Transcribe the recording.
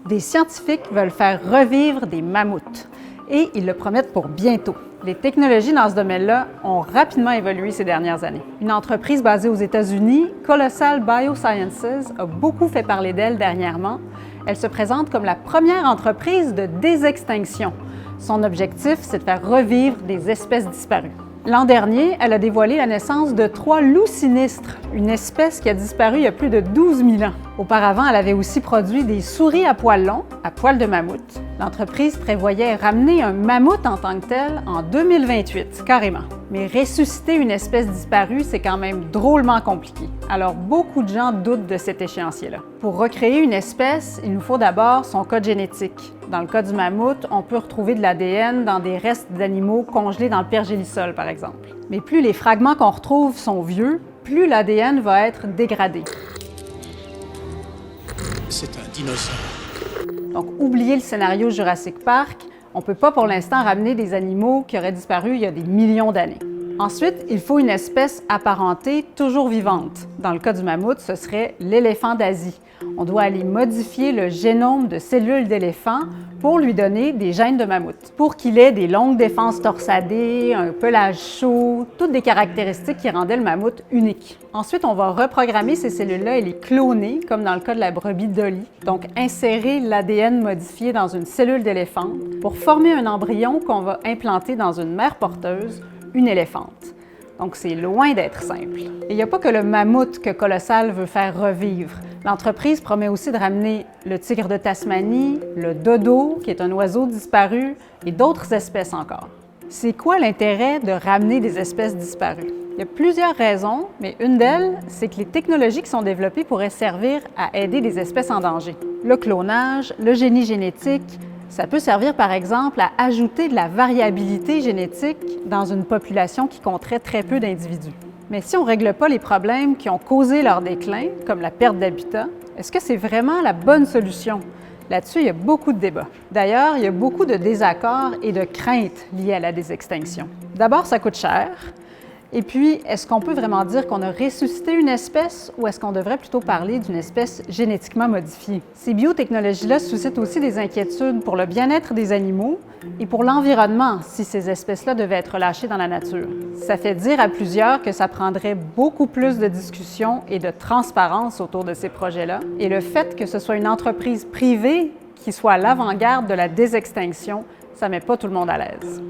Des scientifiques veulent faire revivre des mammouths et ils le promettent pour bientôt. Les technologies dans ce domaine-là ont rapidement évolué ces dernières années. Une entreprise basée aux États-Unis, Colossal Biosciences, a beaucoup fait parler d'elle dernièrement. Elle se présente comme la première entreprise de désextinction. Son objectif, c'est de faire revivre des espèces disparues. L'an dernier, elle a dévoilé la naissance de 3 loups sinistres, une espèce qui a disparu il y a plus de 12 000 ans. Auparavant, elle avait aussi produit des souris à poils longs, à poils de mammouth. L'entreprise prévoyait ramener un mammouth en tant que tel en 2028, carrément. Mais ressusciter une espèce disparue, c'est quand même drôlement compliqué. Alors, beaucoup de gens doutent de cet échéancier-là. Pour recréer une espèce, il nous faut d'abord son code génétique. Dans le cas du mammouth, on peut retrouver de l'ADN dans des restes d'animaux congelés dans le pergélisol, par exemple. Mais plus les fragments qu'on retrouve sont vieux, plus l'ADN va être dégradé. C'est un dinosaure. Donc, oubliez le scénario Jurassic Park, on ne peut pas pour l'instant ramener des animaux qui auraient disparu il y a des millions d'années. Ensuite, il faut une espèce apparentée toujours vivante. Dans le cas du mammouth, ce serait l'éléphant d'Asie. On doit aller modifier le génome de cellules d'éléphant pour lui donner des gènes de mammouth, pour qu'il ait des longues défenses torsadées, un pelage chaud, toutes des caractéristiques qui rendaient le mammouth unique. Ensuite, on va reprogrammer ces cellules-là et les cloner, comme dans le cas de la brebis Dolly. Donc, insérer l'ADN modifié dans une cellule d'éléphant pour former un embryon qu'on va implanter dans une mère porteuse, une éléphante. Donc, c'est loin d'être simple. Et il n'y a pas que le mammouth que Colossal veut faire revivre. L'entreprise promet aussi de ramener le tigre de Tasmanie, le dodo, qui est un oiseau disparu, et d'autres espèces encore. C'est quoi l'intérêt de ramener des espèces disparues? Il y a plusieurs raisons, mais une d'elles, c'est que les technologies qui sont développées pourraient servir à aider des espèces en danger. Le clonage, le génie génétique, ça peut servir par exemple à ajouter de la variabilité génétique dans une population qui compterait très peu d'individus. Mais si on ne règle pas les problèmes qui ont causé leur déclin, comme la perte d'habitat, est-ce que c'est vraiment la bonne solution? Là-dessus, il y a beaucoup de débats. D'ailleurs, il y a beaucoup de désaccords et de craintes liées à la désextinction. D'abord, ça coûte cher. Et puis, est-ce qu'on peut vraiment dire qu'on a ressuscité une espèce ou est-ce qu'on devrait plutôt parler d'une espèce génétiquement modifiée? Ces biotechnologies-là suscitent aussi des inquiétudes pour le bien-être des animaux et pour l'environnement si ces espèces-là devaient être lâchées dans la nature. Ça fait dire à plusieurs que ça prendrait beaucoup plus de discussion et de transparence autour de ces projets-là. Et le fait que ce soit une entreprise privée qui soit à l'avant-garde de la désextinction, ça ne met pas tout le monde à l'aise.